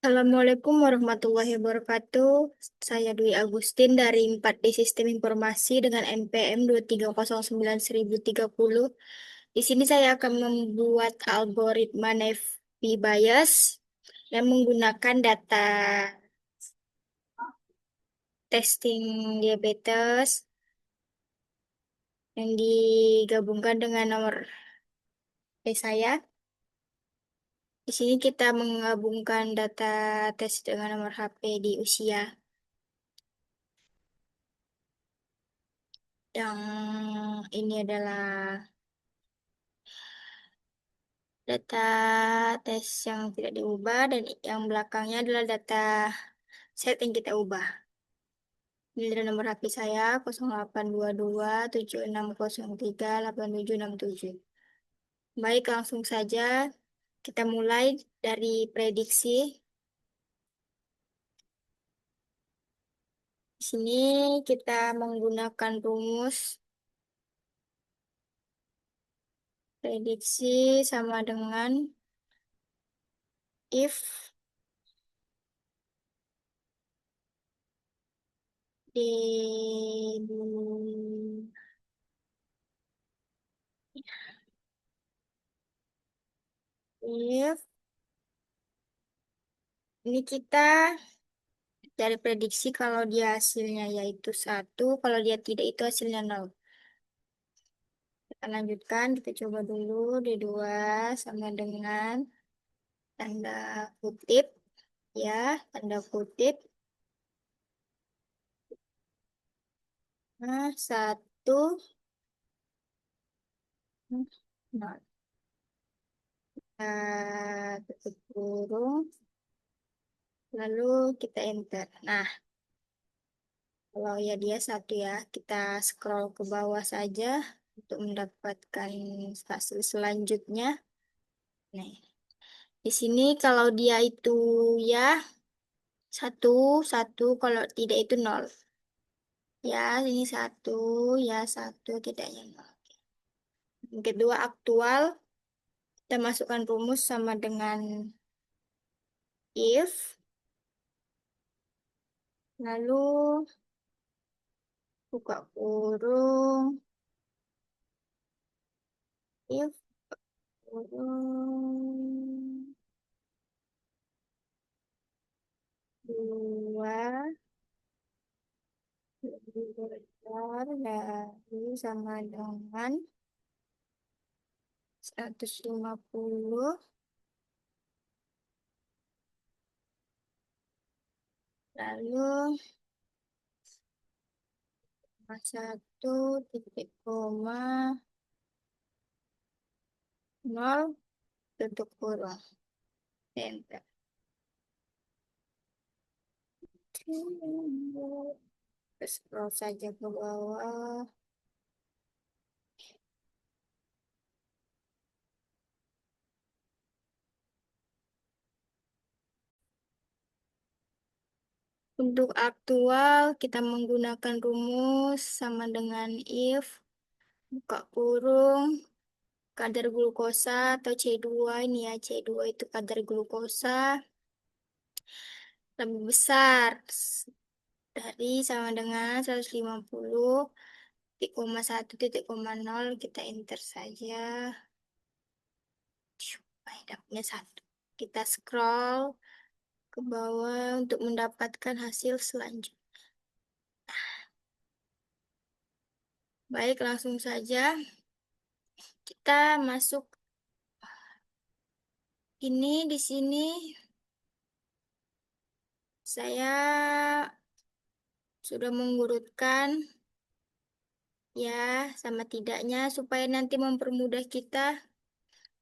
Assalamualaikum warahmatullahi wabarakatuh. Saya Dwi Agustin dari 4D Sistem Informasi dengan NPM 2309030. Di sini saya akan membuat algoritma Navi Bayes yang menggunakan data testing diabetes yang digabungkan dengan nomor saya. Di sini kita menggabungkan data tes dengan nomor HP di usia. Yang ini adalah data tes yang tidak diubah dan yang belakangnya adalah data set yang kita ubah. Ini adalah nomor HP saya 082276038767. Baik, langsung saja kita mulai dari prediksi. Di sini kita menggunakan rumus prediksi sama dengan if di if ini kita dari prediksi kalau dia hasilnya yaitu satu, kalau dia tidak itu hasilnya nol. Kita lanjutkan, kita coba dulu di dua sama dengan tanda kutip, ya, tanda kutip. Nah, satu, nol. Tutup kurung, lalu kita enter. Nah, kalau ya dia satu ya, kita scroll ke bawah saja untuk mendapatkan hasil selanjutnya. Nih, di sini kalau dia itu ya satu, satu, kalau tidak itu nol. Ya, ini satu, ya satu, tidaknya nol. Yang kedua aktual, kita masukkan rumus sama dengan if, lalu buka kurung, if, kurung, dua, lebih besar dari sama dengan 150, lalu satu titik koma nol tutup kurung enter. Terus scroll saja ke bawah. Untuk aktual kita menggunakan rumus sama dengan if buka kurung kadar glukosa atau C2, ini ya C2 itu kadar glukosa lebih besar dari sama dengan 150,1,0, kita enter saja. Dapatnya satu. Kita scroll ke bawah untuk mendapatkan hasil selanjutnya. Baik, langsung saja kita masuk ini di sini saya sudah mengurutkan ya sama tidaknya supaya nanti mempermudah kita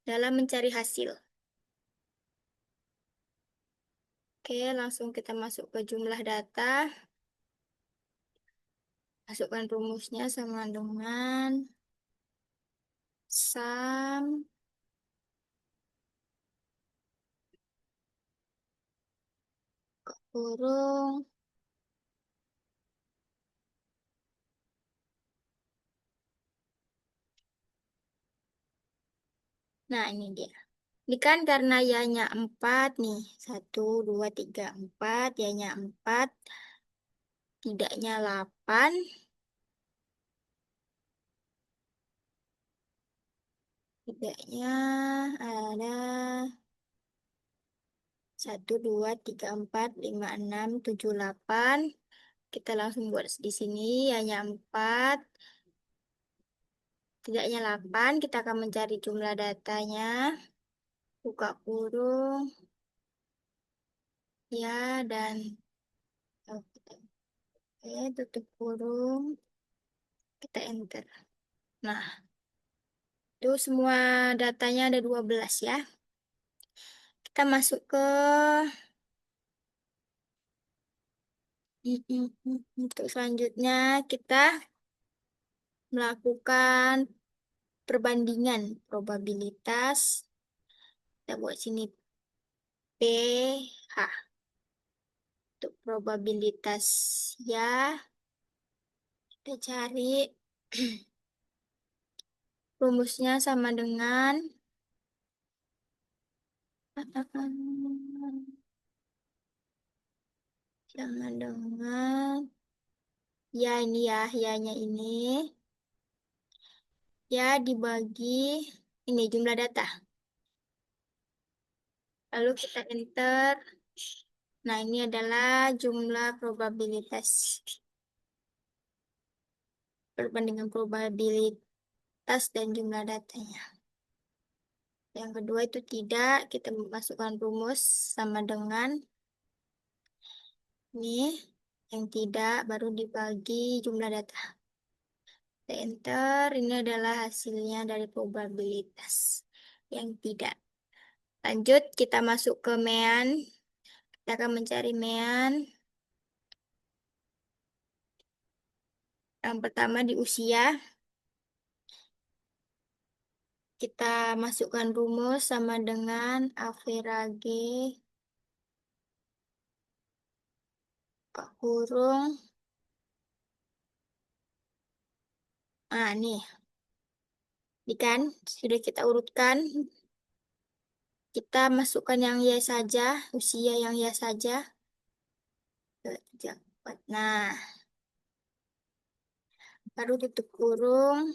dalam mencari hasil. Oke, langsung kita masuk ke jumlah data. Masukkan rumusnya sama dengan sum kurung. Nah, ini dia. Ini kan karena y-nya 4 nih. 1, 2, 3, 4. Y-nya 4. Tidaknya 8. Tidaknya ada 1, 2, 3, 4, 5, 6, 7, 8. Kita langsung buat di sini. Y-nya 4. Tidaknya 8. Kita akan mencari jumlah datanya. Buka kurung. Ya, dan oke, tutup kurung. Kita enter. Nah, itu semua datanya ada 12 ya. Kita masuk ke untuk selanjutnya kita melakukan perbandingan probabilitas. Kita buat sini PH. Untuk probabilitas ya, kita cari rumusnya sama dengan ya ini ya, ya-nya ini ya dibagi ini jumlah data. Lalu kita enter. Nah, ini adalah jumlah probabilitas. Perbandingan probabilitas dan jumlah datanya. Yang kedua itu tidak, kita masukkan rumus sama dengan ini. Yang tidak baru dibagi jumlah data. Kita enter, ini adalah hasilnya dari probabilitas. Yang tidak. Lanjut, kita masuk ke mean. Kita akan mencari mean. Yang pertama di usia. Kita masukkan rumus sama dengan average buka kurung. Nah, nih. Ini kan sudah kita urutkan. Kita masukkan yang Y saja, usia yang Y saja. 2, 3, 4. Nah, baru tutup kurung.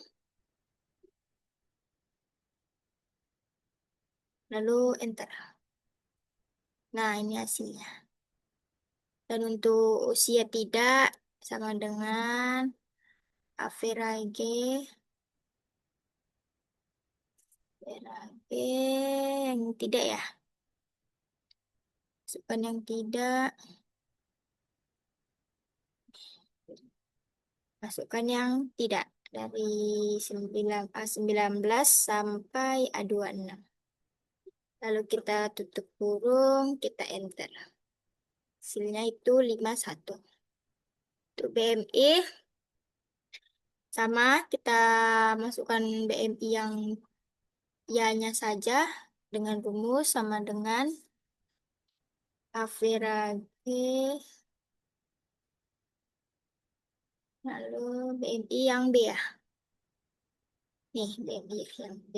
Lalu enter. Nah, ini hasilnya. Dan untuk usia tidak, sama dengan average. Average yang tidak ya. Masukkan yang tidak. Masukkan yang tidak. Dari 19 sampai A26. Lalu kita tutup kurung, kita enter. Hasilnya itu 51. Untuk BMI, sama kita masukkan BMI yang Y-nya saja dengan rumus sama dengan average. Lalu BMI yang B ya. Nih, BMI yang B.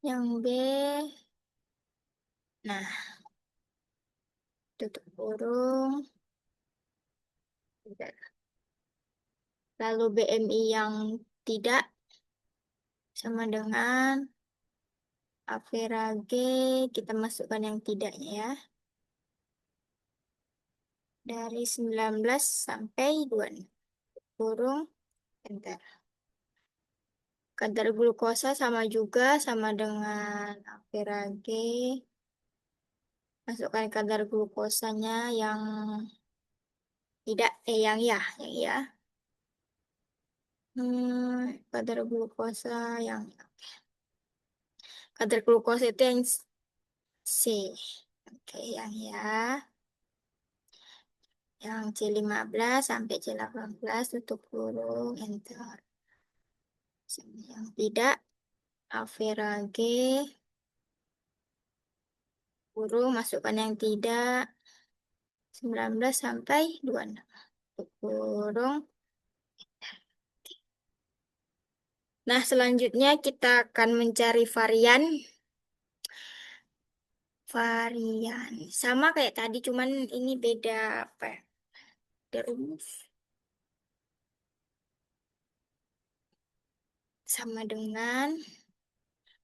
Yang B. Nah, tutup kurung. Lalu BMI yang tidak sama dengan average. Kita masukkan yang tidaknya ya. Dari 19 sampai 26. Kurung, enter. Kadar glukosa sama juga, sama dengan average. Masukkan kadar glukosanya yang tidak, yang ya. Kadar glukosa yang kadar glukosa itu yang C. Oke, yang ya. Yang C15 sampai C18 tutup kurung, enter. Yang tidak, average. Kurung, masukkan yang tidak. 19 sampai 26. Tutup kurung. Nah, selanjutnya kita akan mencari varian. Varian. Sama kayak tadi, cuman ini beda apa ya? Beda rumus. Sama dengan,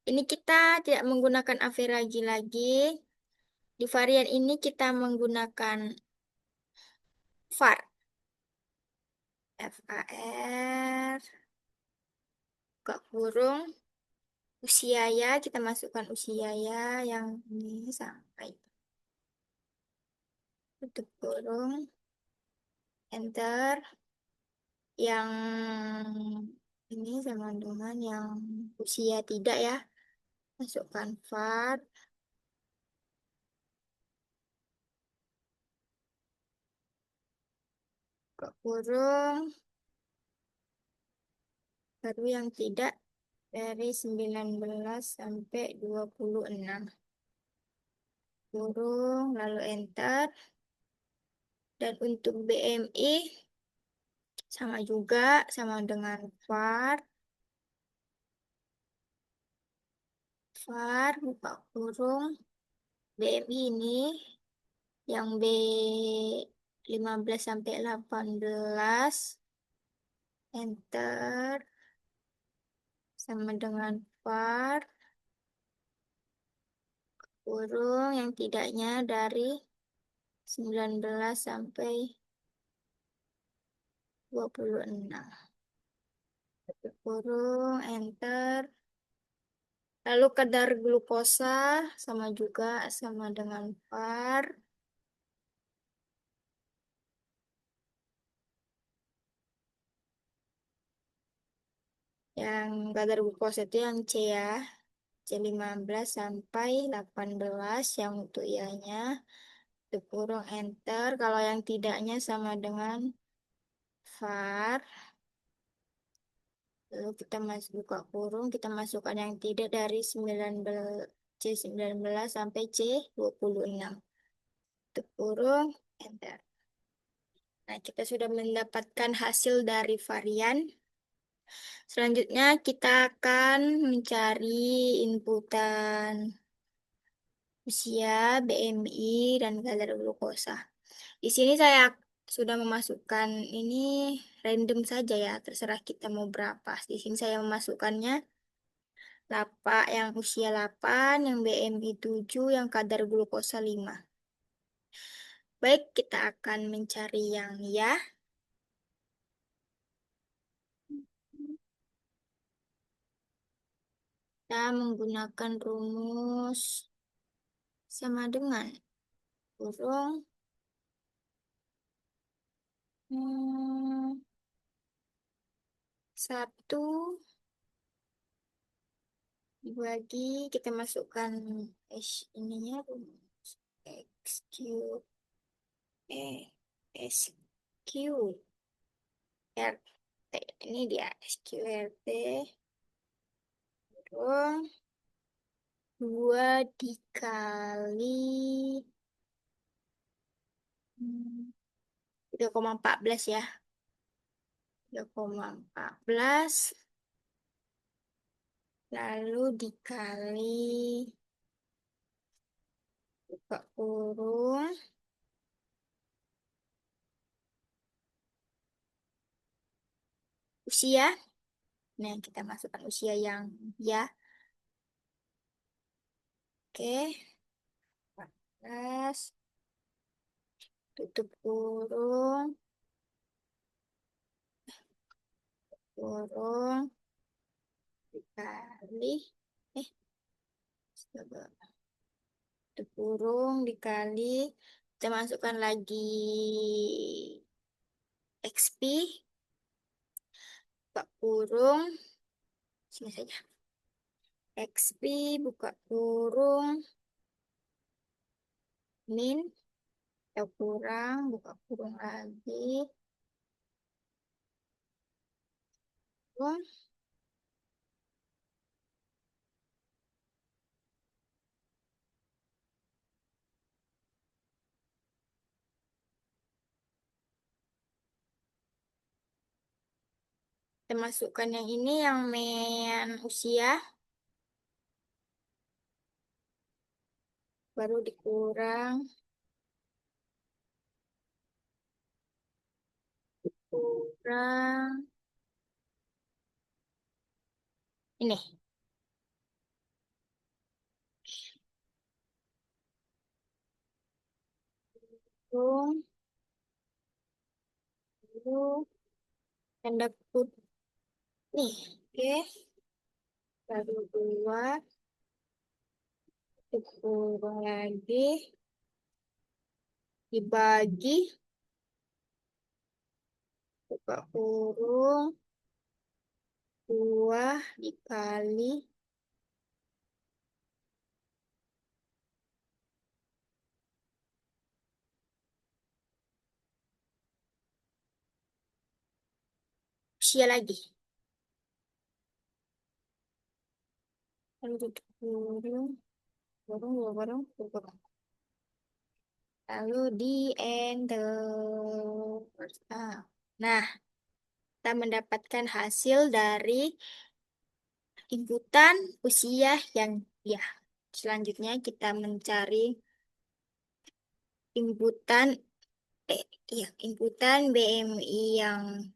ini kita tidak menggunakan average lagi. Di varian ini kita menggunakan var. var, buka kurung, usia ya, kita masukkan usia ya yang ini sampai tutup kurung, enter, yang ini sama dengan yang usia tidak ya, masukkan var, buka kurung, baru yang tidak dari 19 sampai 26. Kurung, lalu enter. Dan untuk BMI, sama juga, sama dengan var, buka kurung, BMI ini, yang B 15 sampai 18, enter, sama dengan var, kurung, yang tidaknya dari 19 sampai 26. Kurung, enter. Lalu kadar glukosa sama juga sama dengan var. Yang kadar glukosa itu yang C ya. C 15 sampai 18 yang untuk ianya. Itu kurung enter. Kalau yang tidaknya sama dengan var. Lalu kita masuk buka kurung, kita masukkan yang tidak dari 19 C 19 sampai C 26. Itu kurung enter. Nah, kita sudah mendapatkan hasil dari varian. Selanjutnya kita akan mencari inputan usia, BMI, dan kadar glukosa. Di sini saya sudah memasukkan ini random saja ya, terserah kita mau berapa. Di sini saya memasukkannya 8, yang usia 8, yang BMI 7, yang kadar glukosa 5. Baik, kita akan mencari yang ya. Kita menggunakan rumus sama dengan kurung hmm, 1 dibagi, kita masukkan ininya rumus XQ SQ RT, ini dia SQRT kurung 2 dikali 3,14 ya, 3,14 lalu dikali buka kurung usia. Nah, kita masukkan usia yang ya. Oke, 14, tutup kurung, kurung, dikali, eh, astaga. Tutup kurung, dikali, kita masukkan lagi XP, buka kurung, sini saja. XP, buka kurung, min, atau kurang, buka kurung lagi, kurung, Kita masukkan yang ini, yang main usia, baru dikurang, kurang, ini, kurung, lalu tanda kutip, nih, oke, baru dua, dikurung lagi, dibagi, buka kurung, dua dikali, usia lagi. Lalu tutup kurung, kurung, kurung, kurung, kurung. Lalu di enter. Nah, kita mendapatkan hasil dari inputan usia yang ya. Selanjutnya kita mencari inputan iya, inputan BMI yang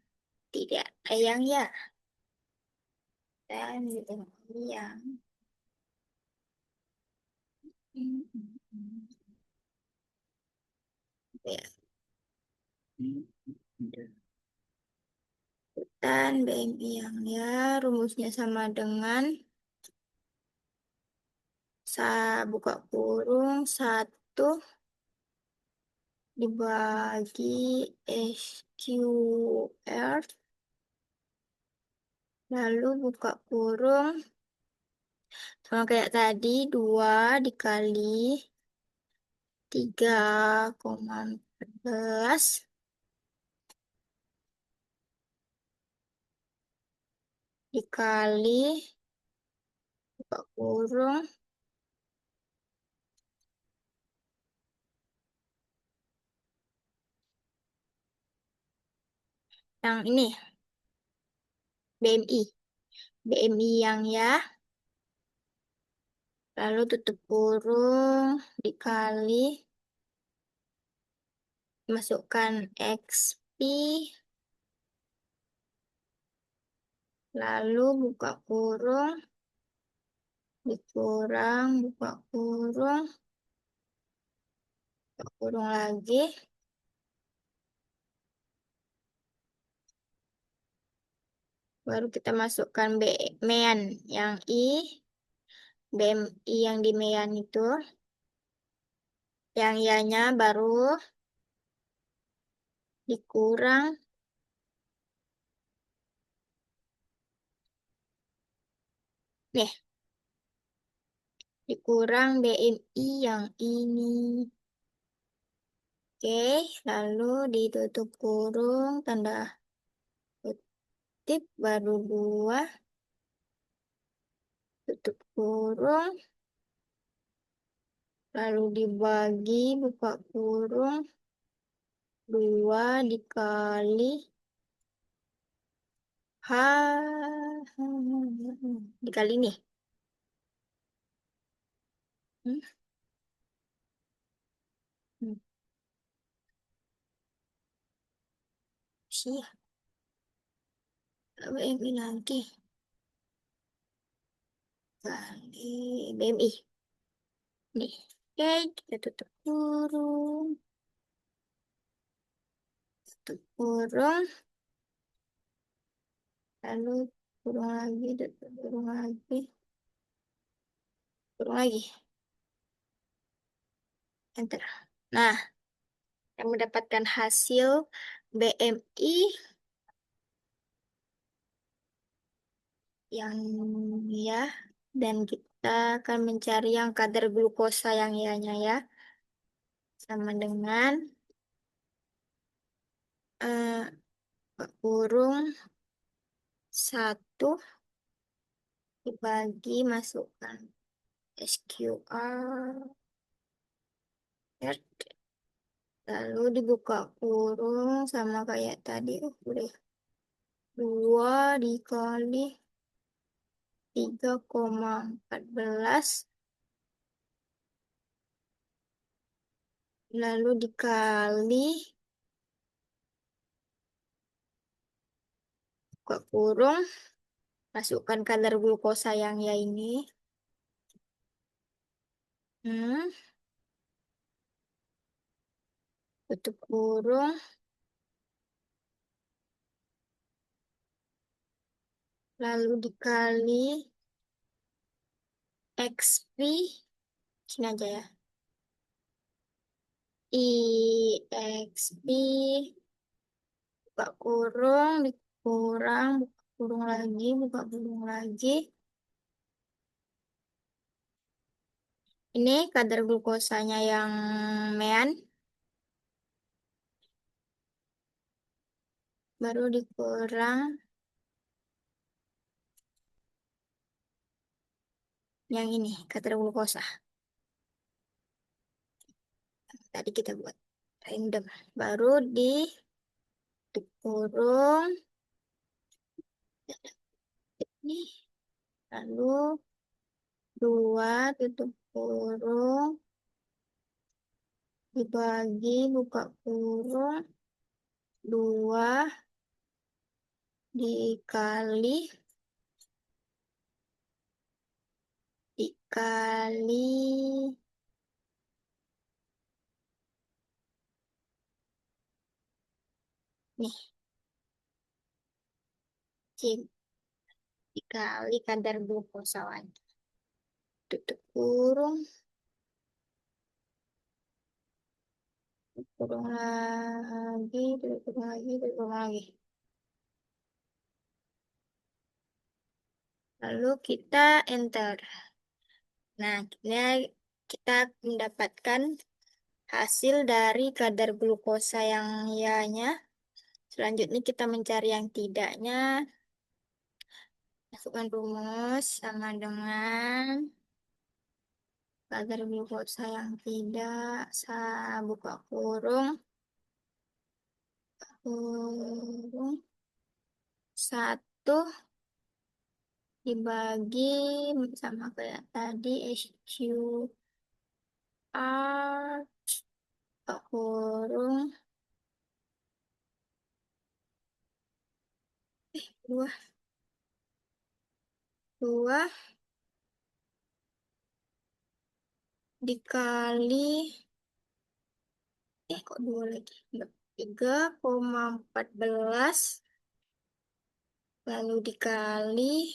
tidak yang ya, dan BMI yang ya, inputan BMI yang ya, rumusnya sama dengan buka kurung satu dibagi SQR, lalu buka kurung sama kayak tadi 2 dikali 3,14 dikali buka kurung yang ini BMI BMI yang ya, lalu tutup kurung dikali masukkan XP, lalu buka kurung dikurang buka kurung lagi, baru kita masukkan mean yang BMI yang di mean itu, yang ianya baru dikurang nih, dikurang BMI yang ini. Oke, lalu ditutup kurung tanda kutip, baru dua, tutup kurung, lalu dibagi buka kurung, dua dikali H dikali nih. Hmm? Hmm. Sih, BMI lagi kali BMI. Nih, oke, kita tutup kurung, lalu kurung lagi, tutup kurung lagi, enter. Nah, yang mendapatkan hasil BMI yang ya, dan kita akan mencari yang kadar glukosa yang ianya ya, sama dengan eh, kurung satu dibagi masukkan SQR, lalu dibuka kurung sama kayak tadi, udah 2 dikali 3,14 lalu dikali buka kurung, masukkan kadar glukosa yang ya ini. Hmm, tutup kurung, lalu dikali XP, sini aja ya. IXP, buka kurung, dikurang, buka kurung lagi, buka kurung lagi. Ini kadar glukosanya yang mean, baru dikurang yang ini, kadar glukosa. Tadi kita buat random. Baru dikurung ini. Lalu 2 tutup kurung dibagi buka kurung 2 dikali dikali nih cik, dikali kadar glukosa lagi. Tutup kurung, kurung lagi, tutup kurung lagi, tutup kurung lagi. Lalu kita enter. Nah, ini kita mendapatkan hasil dari kadar glukosa yang ya-nya. Selanjutnya kita mencari yang tidaknya. Masukkan rumus sama dengan kadar glukosa yang tidak. Saya buka kurung. Kurung. 1 dibagi sama kayak tadi HQR. Buka kurung. 2. 2 dikali kok 2 lagi? Enggak. 3,14 lalu dikali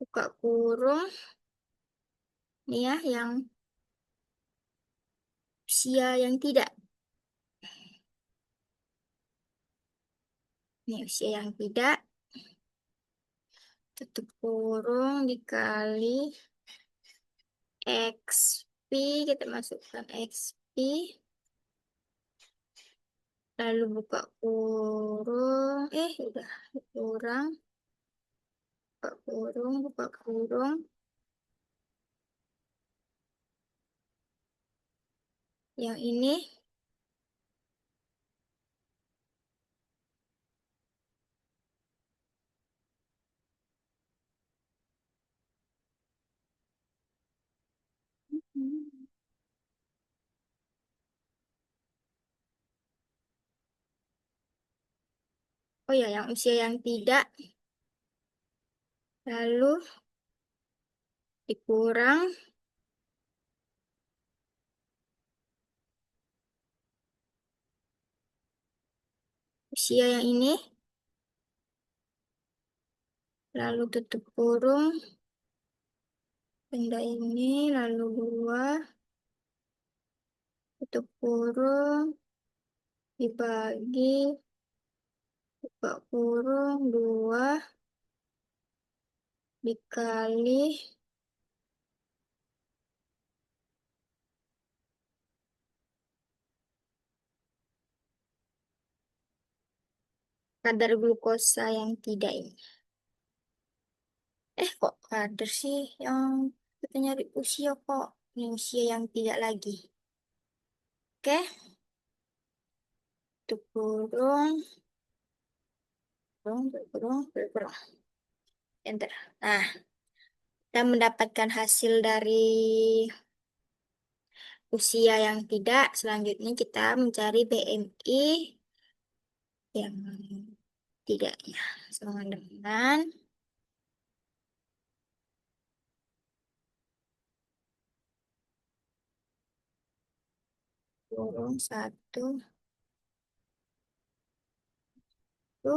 buka kurung ini ya yang usia yang tidak. Ini usia yang tidak, tutup kurung dikali XP, kita masukkan XP lalu buka kurung udah kurang, buka kurung yang ini oh ya yang usia yang tidak lalu dikurang usia yang ini lalu tutup kurung benda ini lalu 2 tutup kurung dibagi buka kurung 2 dikali kadar glukosa yang tidak ini. Kok kadar sih yang kita nyari usia kok ini usia yang tidak lagi. Oke, Tutup kurung, kurung, kurung, kurung. Enter. Nah, kita mendapatkan hasil dari usia yang tidak. Selanjutnya kita mencari BMI yang tidak ya. Sama dengan kurung satu itu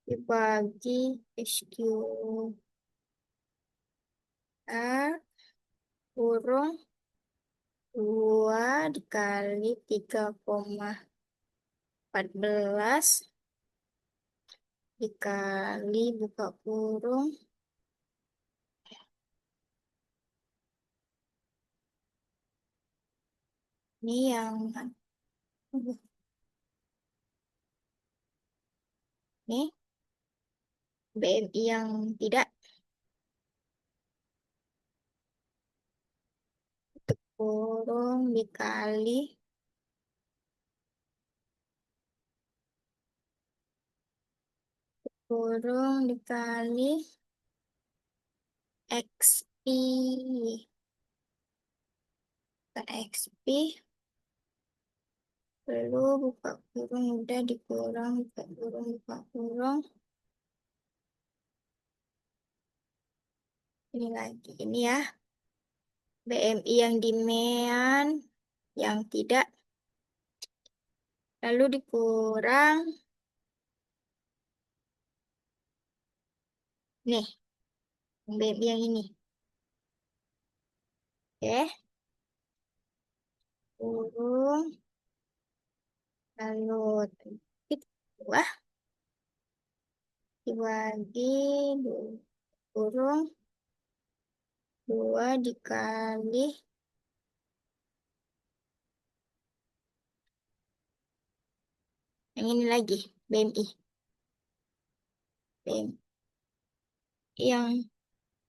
dibagi SQR kurung 2 dikali 3,14 dikali buka kurung ini yang ini BMI yang tidak kurung dikali kurung dikali XP bukan XP lalu buka kurung udah dikurang buka kurung ini lagi ini ya BMI yang demand yang tidak lalu dikurang nih BMI yang ini oke kurung lalu wah dibagi kurung 2 dikali yang ini lagi BMI yang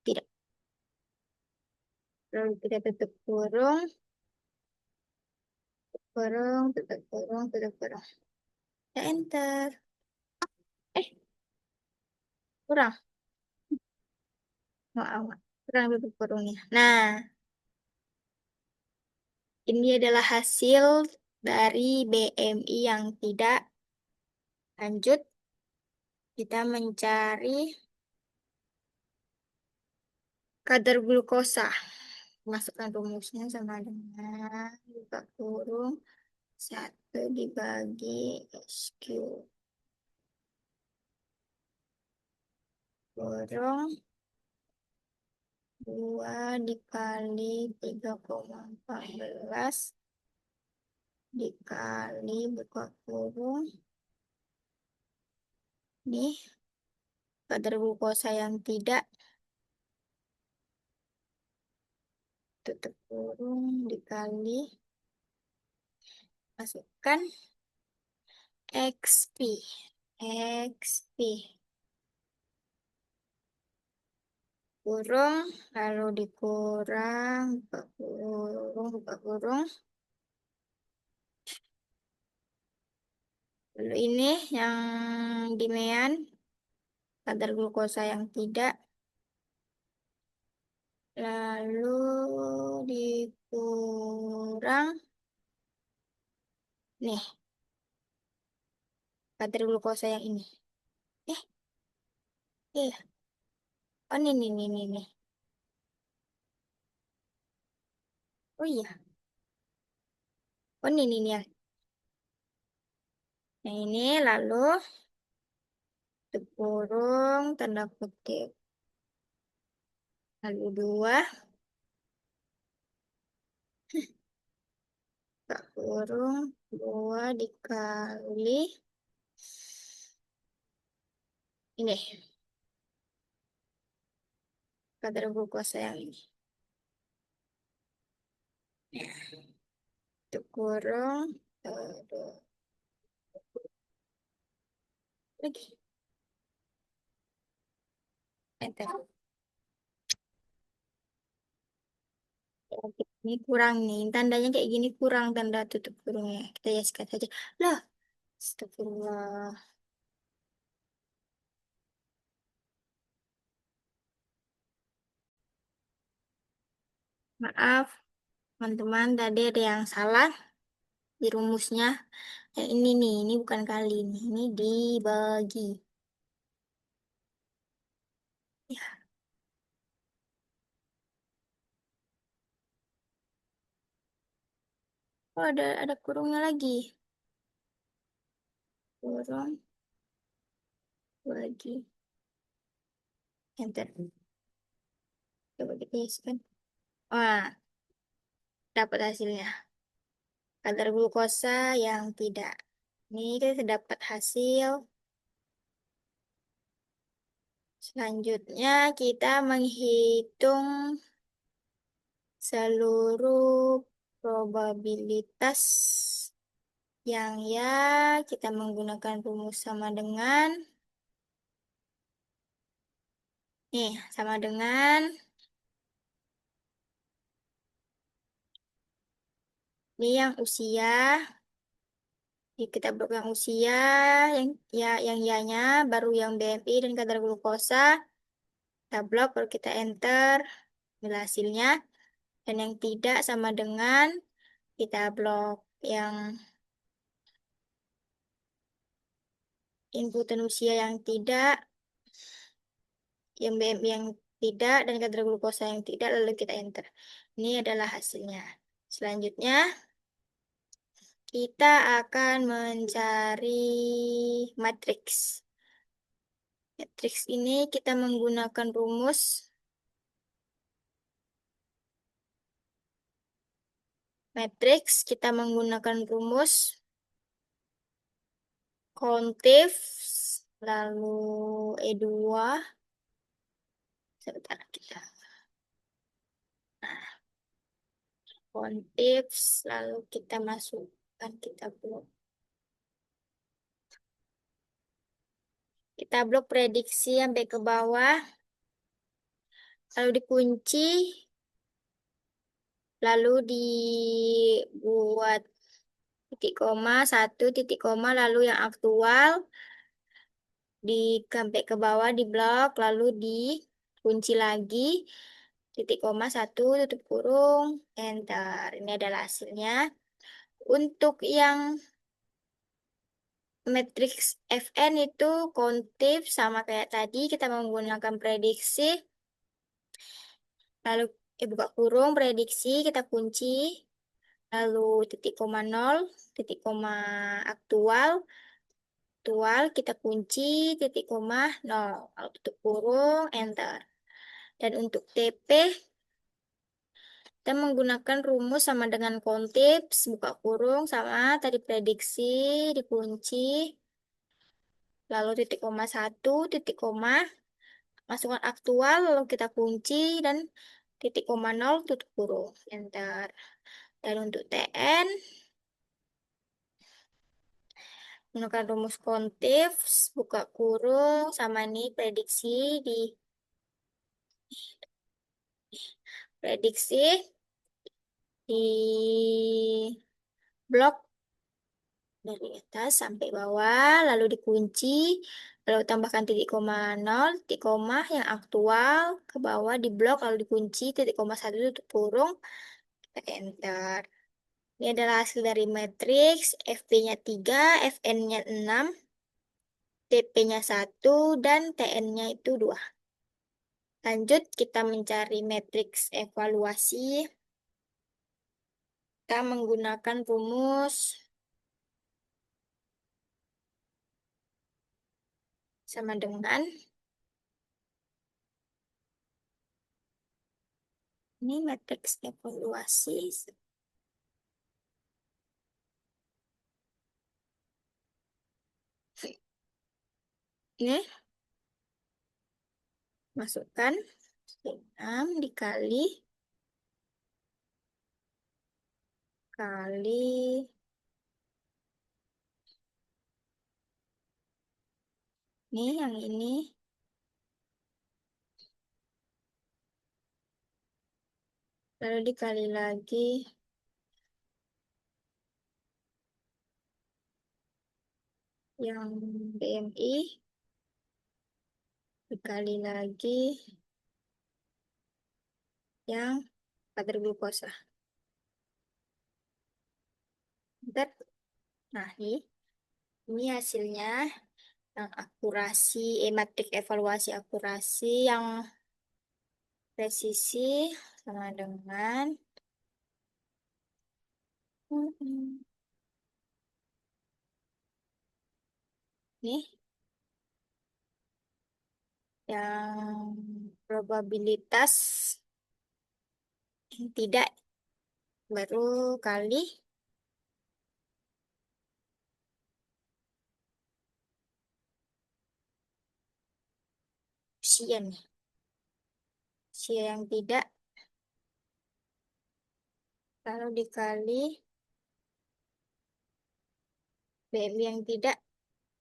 tidak lalu kita tutup kurung tutup kurung ya enter eh kurang maaf kurang tutup kurungnya nah ini adalah hasil dari BMI yang tidak lanjut kita mencari kadar glukosa masukkan rumusnya sama dengan buka kurung 1 dibagi SQ kurung 2 dikali 3,14 dikali buka kurung nih kadar glukosa yang tidak tutup kurung dikali masukkan XP XP kurung lalu dikurang buka kurung lalu ini yang dimean kadar glukosa yang tidak lalu dikurang nih kadar glukosa yang ini eh iya oh ini oh iya oh ini ya yang ini lalu dikurung tanda kutip lalu 2 buka kurung 2 dikali ini kadar glukosa yang ini dikurung lagi enter Ini kurang nih. Tandanya kayak gini kurang tanda tutup kurungnya. Kita hiaskan saja. Lah, astagfirullah. Maaf, teman-teman. Tadi ada yang salah di rumusnya. Yang ini nih, ini bukan kali ini. Ini dibagi. Ya, oh ada kurungnya lagi. Kurung bagi. Enter. Coba kita hiaskan. Wah, dapat hasilnya. Kadar glukosa yang tidak. Ini kita dapat hasil. Selanjutnya kita menghitung seluruh probabilitas yang ya kita menggunakan rumus sama dengan nih sama dengan ini yang usia. Kita blok yang usia yang yang ya-nya baru yang BMI dan kadar glukosa kita blok baru kita enter nilai hasilnya. Dan yang tidak sama dengan kita blok yang inputan usia yang tidak, yang BMI yang tidak, dan kadar glukosa yang tidak, lalu kita enter. Ini adalah hasilnya. Selanjutnya, kita akan mencari matriks. Matriks ini kita menggunakan rumus matriks, kita menggunakan rumus kontif, lalu E2, sebentar kita. Nah, kontif, lalu kita masukkan, kita blok prediksi sampai ke bawah, lalu dikunci, lalu dibuat titik koma, satu titik koma, lalu yang aktual, di sampai ke bawah di blok, lalu dikunci lagi, titik koma, satu, tutup kurung, enter. Ini adalah hasilnya. Untuk yang matriks Fn itu kontif sama kayak tadi, kita menggunakan prediksi, lalu buka kurung, prediksi, kita kunci, lalu titik koma 0, titik koma aktual, kita kunci, titik koma 0, lalu tutup kurung, enter. Dan untuk TP, kita menggunakan rumus sama dengan kontips, buka kurung, sama tadi prediksi, dikunci, lalu titik koma 1, titik koma, masukkan aktual, lalu kita kunci, dan titik koma 0, tutup kurung, enter. Dan untuk TN, menggunakan rumus kontif, buka kurung, sama nih prediksi, di prediksi, di blok dari atas sampai bawah, lalu dikunci, lalu tambahkan titik koma 0, titik koma yang aktual, ke bawah di blok, lalu dikunci, titik koma 1 tutup kurung, kita enter. Ini adalah hasil dari matriks, FP-nya 3, FN-nya 6, TP-nya 1, dan TN-nya itu 2. Lanjut, kita mencari matriks evaluasi. Kita menggunakan rumus sama dengan ini matriks evaluasi. Ini masukkan 6 dikali kali ini yang ini lalu dikali lagi yang BMI, dikali lagi yang kadar glukosa. Bentar. Nah, ini hasilnya yang akurasi, matrik evaluasi akurasi yang presisi sama dengan hmm, nih yang probabilitas tidak baru kali usia nih. Usia yang tidak lalu dikali BMI yang tidak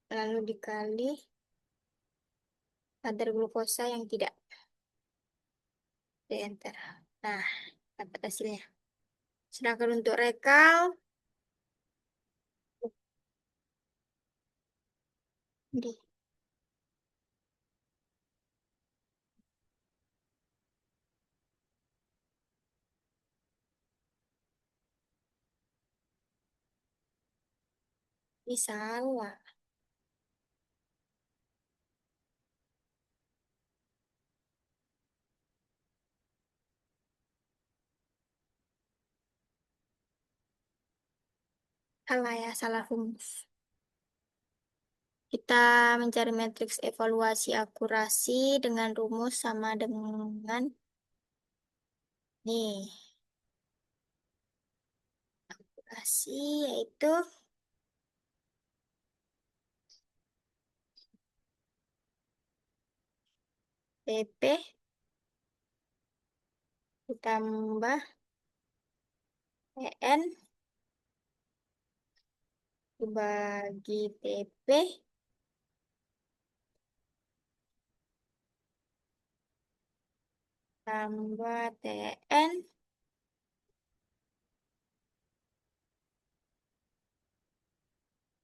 lalu dikali kadar glukosa yang tidak. Di enter. Nah, dapat hasilnya. Sedangkan untuk rekal, di, ini salah. Salah ya, salah rumus. Kita mencari matriks evaluasi akurasi dengan rumus sama dengan nih, akurasi yaitu PP ditambah PN dibagi TP tambah TN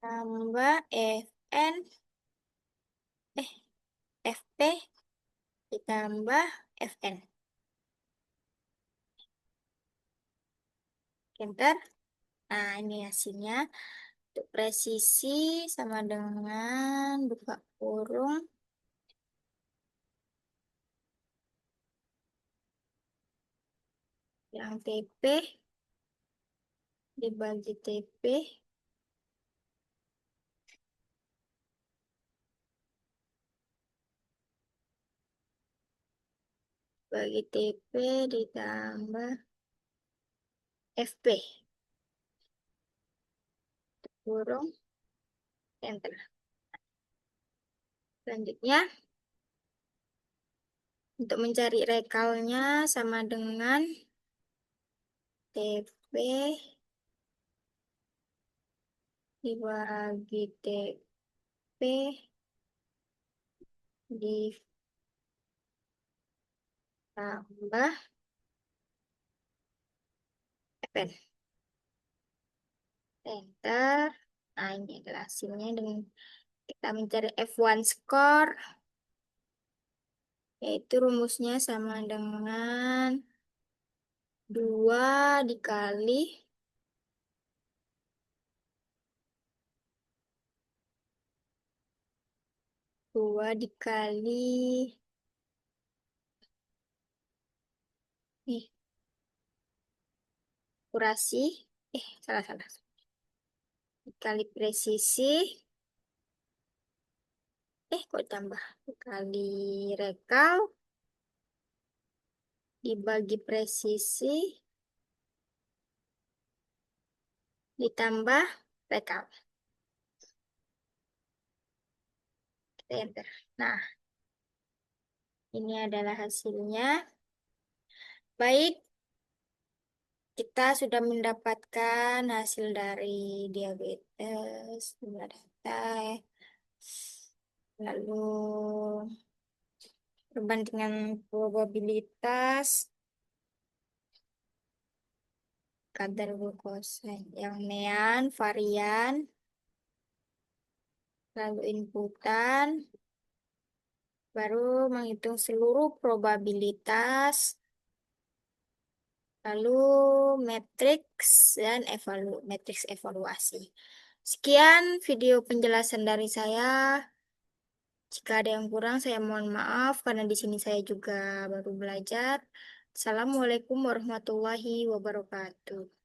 tambah FN eh FP ditambah FN. Enter. Nah, ini hasilnya. Untuk presisi sama dengan buka kurung yang TP dibagi TP bagi TP ditambah FP kurung enter. Selanjutnya untuk mencari rekalnya sama dengan TP dibagi TP ditambah FN. Enter. Nah, ini adalah hasilnya dengan kita mencari F1 score, yaitu rumusnya sama dengan 2 dikali 2 dikali nih, akurasi, salah. Dikali presisi, kok tambah? Dikali rekal, dibagi presisi, ditambah rekal. Kita enter. Nah, ini adalah hasilnya. Baik, kita sudah mendapatkan hasil dari diabetes, jumlah data, ya. Lalu perbandingan probabilitas kadar glukosa. Yang nean, varian, lalu inputan, baru menghitung seluruh probabilitas, lalu matriks dan matriks evaluasi. Sekian video penjelasan dari saya. Jika ada yang kurang, saya mohon maaf karena di sini saya juga baru belajar. Assalamualaikum warahmatullahi wabarakatuh.